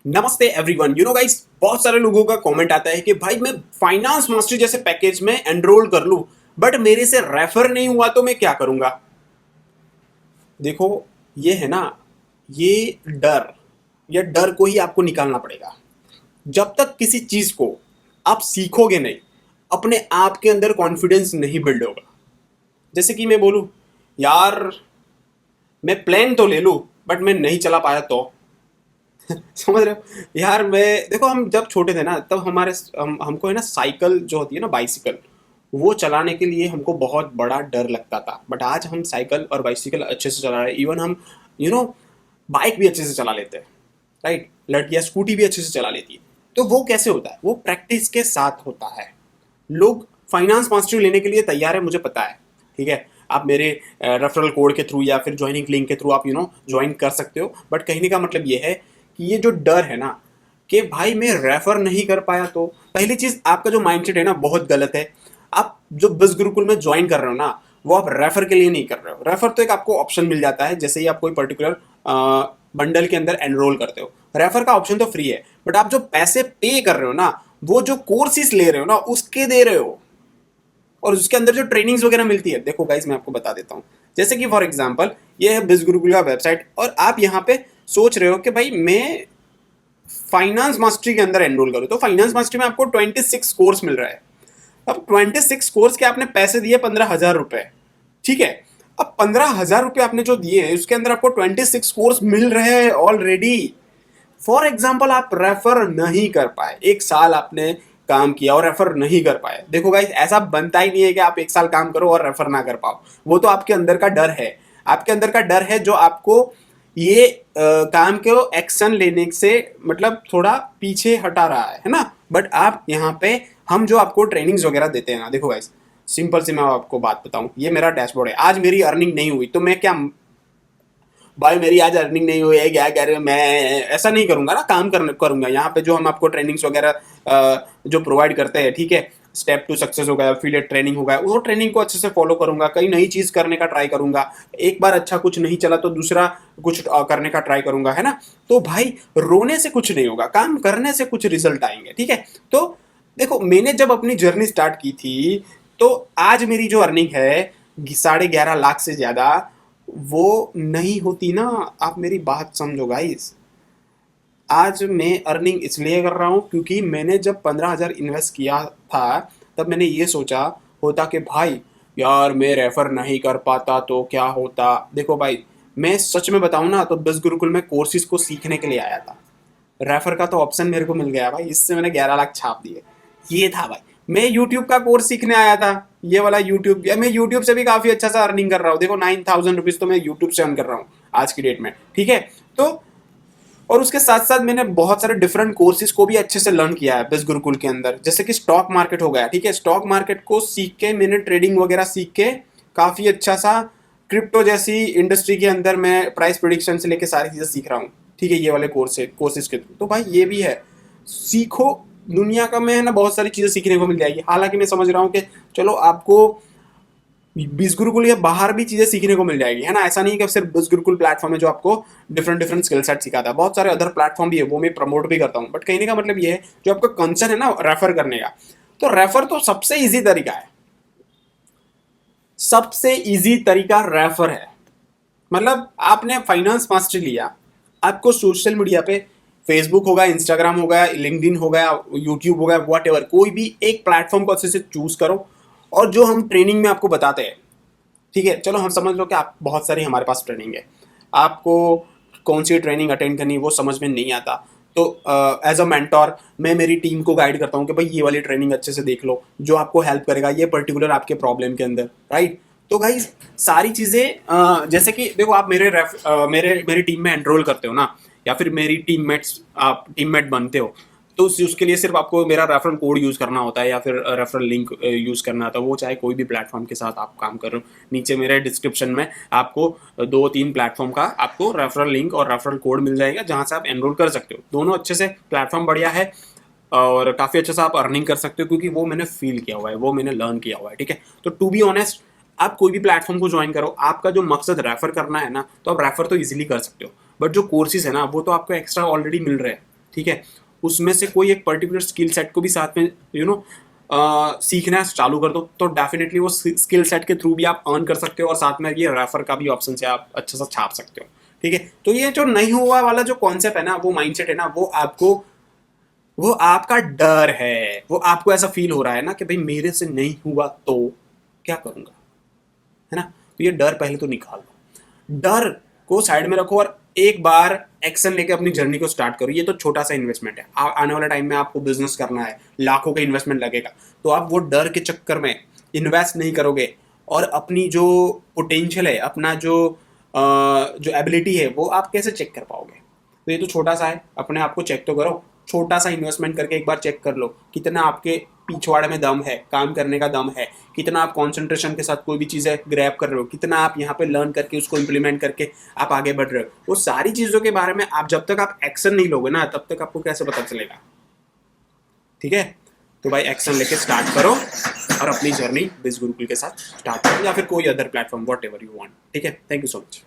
नमस्ते everyone. Guys, बहुत सारे लोगों का कमेंट आता है कि भाई मैं फाइनेंस मास्टरी जैसे पैकेज में एनरोल कर लूं, बट मेरे से रेफर नहीं हुआ तो मैं क्या करूंगा। देखो, ये है ना, ये डर, ये डर को ही आपको निकालना पड़ेगा। जब तक किसी चीज को आप सीखोगे नहीं, अपने आप के अंदर कॉन्फिडेंस नहीं बिल्ड होगा। जैसे कि मैं बोलूं, यार मैं प्लेन तो ले लूं, बट मैं नहीं चला पाया तो समझ रहे हो यार। मैं देखो, हम जब छोटे थे ना, तब हमको है ना, साइकिल जो होती है ना, बाइसिकल, वो चलाने के लिए हमको बहुत बड़ा डर लगता था। बट आज हम साइकिल और बाइसिकल अच्छे से चला रहे हैं। इवन हम यू नो बाइक भी अच्छे से चला लेते हैं, राइट। लड़कियां स्कूटी भी अच्छे से चला लेती है। तो वो कैसे होता है? वो प्रैक्टिस के साथ होता है। लोग फाइनेंस मास्टरी लेने के लिए तैयार है, मुझे पता है, ठीक है। आप मेरे रेफरल कोड के थ्रू या फिर ज्वाइनिंग लिंक के थ्रू आप ज्वाइन कर सकते हो। बट कहने का मतलब ये है कि ये जो डर है ना, कि भाई मैं रेफर नहीं कर पाया तो पहली चीज, आपका जो माइंडसेट है ना, बहुत गलत है। आप जो बिज गुरुकुल में ज्वाइन कर रहे हो ना, वो आप रेफर के लिए नहीं कर रहे हो। रेफर तो एक आपको ऑप्शन मिल जाता है जैसे ही आप कोई पर्टिकुलर बंडल के अंदर एनरोल करते हो। रेफर का ऑप्शन तो फ्री है, बट आप जो पैसे पे कर रहे हो ना, वो जो कोर्सेज ले रहे हो ना, उसके दे रहे हो। और उसके अंदर जो ट्रेनिंग्स वगैरह मिलती है, देखो गाइस, मैं आपको बता देता हूँ। जैसे कि फॉर एग्जांपल, ये है बिज गुरुकुल का वेबसाइट, और आप यहाँ पे सोच रहे हो कि भाई मैं फाइनेंस मास्टरी के अंदर एनरोल करूँ, तो फाइनेंस मास्टरी में आपको 26 कोर्स मिल रहा है। अब 26 कोर्स के आपने पैसे दिए 15,000 रुपए, ठीक है। अब 15,000 रुपए आपने जो दिए हैं, उसके अंदर आपको 26 कोर्स मिल रहे हैं ऑलरेडी। फॉर एग्जाम्पल, आप रेफर नहीं कर पाए, एक साल आपने काम किया और रेफर नहीं कर पाए। देखो गाइस, ऐसा बनता ही नहीं है कि आप एक साल काम करो और रेफर ना कर पाओ। वो तो आपके अंदर का डर है। आपके अंदर का डर है जो आपको ये काम के एक्शन लेने से मतलब थोड़ा पीछे हटा रहा है ना। बट आप यहाँ पे, हम जो आपको ट्रेनिंग्स वगैरह देते हैं ना, देखो गाइस, सिंपल सी मैं आपको बात बताऊं, ये मेरा डैशबोर्ड है। आज मेरी अर्निंग नहीं हुई तो मैं क्या, भाई मेरी आज अर्निंग नहीं हुई है, क्या कह रहे हो, मैं ऐसा नहीं करूंगा ना। काम करूंगा यहाँ पे। जो हम आपको ट्रेनिंग्स वगैरह जो प्रोवाइड करते हैं, ठीक है, स्टेप टू सक्सेस हो गया, एफिलिएट ट्रेनिंग हो गया, वो ट्रेनिंग को अच्छे से फॉलो करूंगा। कई नई चीज करने का ट्राई करूंगा। एक बार अच्छा कुछ नहीं चला तो दूसरा कुछ करने का ट्राई करूंगा, है ना। तो भाई, रोने से कुछ नहीं होगा, काम करने से कुछ रिजल्ट आएंगे, ठीक है। तो देखो, मैंने जब अपनी जर्नी स्टार्ट की थी, तो आज मेरी जो अर्निंग है 11.5 लाख से ज्यादा, वो नहीं होती ना। आप मेरी बात समझो गाइस। आज मैं अर्निंग इसलिए कर रहा हूँ क्योंकि मैंने जब 15,000 इन्वेस्ट किया था, तब मैंने ये सोचा होता कि भाई यार मैं रेफर नहीं कर पाता तो क्या होता। देखो भाई, मैं सच में बताऊँ ना, तो बस गुरुकुल में कोर्सेज को सीखने के लिए आया था। रेफर का तो ऑप्शन मेरे को मिल गया भाई, इससे मैंने 11 लाख छाप दिए। ये था भाई। मैं यूट्यूब का कोर्स सीखने आया था, ये वाला यूट्यूब। मैं यूट्यूब से भी काफी अच्छा सा अर्निंग कर रहा हूँ। देखो, 9,000 रुपीज तो मैं यूट्यूब से अर्न कर रहा हूँ आज की डेट में, ठीक है। तो और उसके साथ साथ मैंने बहुत सारे डिफरेंट कोर्सेज को भी अच्छे से लर्न किया है बिज गुरुकुल के अंदर। जैसे कि स्टॉक मार्केट हो गया, ठीक है। स्टॉक मार्केट को सीख के मैंने ट्रेडिंग वगैरह सीख के काफी अच्छा सा, क्रिप्टो जैसी इंडस्ट्री के अंदर मैं प्राइस प्रिडिक्शन से लेके सारी चीजें सीख रहा हूँ, ठीक है, ये वाले कोर्सेज के थ्रू। तो भाई ये भी है, सीखो। दुनिया का में है ना, बहुत सारी चीजें सीखने को मिल जाएगी। हालांकि मैं समझ रहा हूँ कि चलो आपको बीस गुरुकुल या बाहर भी चीजें सीखने को मिल जाएगी, है ना। ऐसा नहीं कि सिर्फ बीस गुरुकुल प्लेटफॉर्म है जो आपको डिफरेंट डिफरेंट स्किल सेट सिखाता है। बहुत सारे अदर प्लेटफॉर्म भी है, वो मैं प्रमोट भी करता हूँ। बट कहने का मतलब ये है, जो आपका कंसर्न है ना रेफर करने का, तो रेफर तो सबसे इजी तरीका है। सबसे इजी तरीका रेफर है। मतलब आपने फाइनेंस मास्टरी लिया, आपको सोशल मीडिया पे, फेसबुक होगा, इंस्टाग्राम होगा, लिंक्डइन हो गया, यूट्यूब हो गया, वॉट एवर, कोई भी एक प्लेटफॉर्म को अच्छे से चूज करो। और जो हम ट्रेनिंग में आपको बताते हैं, ठीक है, चलो हम समझ लो कि आप बहुत सारी हमारे पास ट्रेनिंग है, आपको कौन सी ट्रेनिंग अटेंड करनी है वो समझ में नहीं आता। तो एज अ मेंटोर मैं मेरी टीम को गाइड करता हूँ कि भाई ये वाली ट्रेनिंग अच्छे से देख लो, जो आपको हेल्प करेगा ये पर्टिकुलर आपके प्रॉब्लम के अंदर, राइट। तो भाई सारी चीज़ें जैसे कि देखो, आप मेरी टीम में एनरोल करते हो ना, या फिर मेरी टीममेट्स, आप टीममेट बनते हो, तो उसके लिए सिर्फ आपको मेरा रेफरल कोड यूज़ करना होता है या फिर रेफरल लिंक यूज़ करना होता है। वो चाहे कोई भी प्लेटफॉर्म के साथ आप काम कर रहे हो, नीचे मेरे डिस्क्रिप्शन में आपको 2-3 प्लेटफॉर्म का आपको रेफरल लिंक और रेफरल कोड मिल जाएगा, जहाँ से आप एनरोल कर सकते हो। दोनों अच्छे से प्लेटफॉर्म बढ़िया है, और काफ़ी अच्छे से आप अर्निंग कर सकते हो, क्योंकि वो मैंने फील किया हुआ है, वो मैंने लर्न किया हुआ है, ठीक है। तो टू बी ऑनेस्ट, आप कोई भी प्लेटफॉर्म को ज्वाइन करो, आपका जो मकसद रेफर करना है ना, तो आप रेफर तो इजीली कर सकते हो। बट जो कोर्सेज है ना, वो तो आपको एक्स्ट्रा ऑलरेडी मिल रहे हैं। ठीक है, उसमें से कोई एक पर्टिकुलर स्किल सेट को भी साथ में सीखना चालू कर दो, तो डेफिनेटली वो स्किल सेट के थ्रू भी आप अर्न कर सकते हो, और साथ में ये रेफर का भी ऑप्शन से आप अच्छा सा छाप सकते हो। ठीक है, तो ये जो नहीं हुआ वाला जो कॉन्सेप्ट है ना, वो माइंडसेट है ना, वो आपका डर है, वो आपको ऐसा फील हो रहा है ना कि भाई मेरे से नहीं हुआ तो क्या करूंगा, है ना। तो ये डर पहले तो निकाल दो, डर को साइड में रखो और एक बार एक्शन लेके अपनी जर्नी को स्टार्ट करो। ये तो छोटा सा इन्वेस्टमेंट है, आने वाले टाइम में आपको बिजनेस करना है, लाखों का इन्वेस्टमेंट लगेगा, तो आप वो डर के चक्कर में इन्वेस्ट नहीं करोगे और अपनी जो पोटेंशियल है, अपना जो एबिलिटी है, वो आप कैसे चेक कर पाओगे। तो ये तो छोटा सा है, अपने आप को चेक तो करो, छोटा सा इन्वेस्टमेंट करके एक बार चेक कर लो कितना आपके पिछवाड़े में दम है, काम करने का दम है, कितना आप कंसंट्रेशन के साथ कोई भी चीज़ें ग्रैब कर रहे हो, कितना आप यहाँ पे लर्न करके उसको इम्प्लीमेंट करके आप आगे बढ़ रहे हो। वो सारी चीज़ों के बारे में आप जब तक आप एक्शन नहीं लोगे ना, तब तक आपको कैसे पता चलेगा। ठीक है, तो भाई एक्शन लेके स्टार्ट करो और अपनी जर्नी बिज गुरुकुल के साथ स्टार्ट करो, या फिर कोई other platform, what ever you want. ठीक है, थैंक यू सो मच।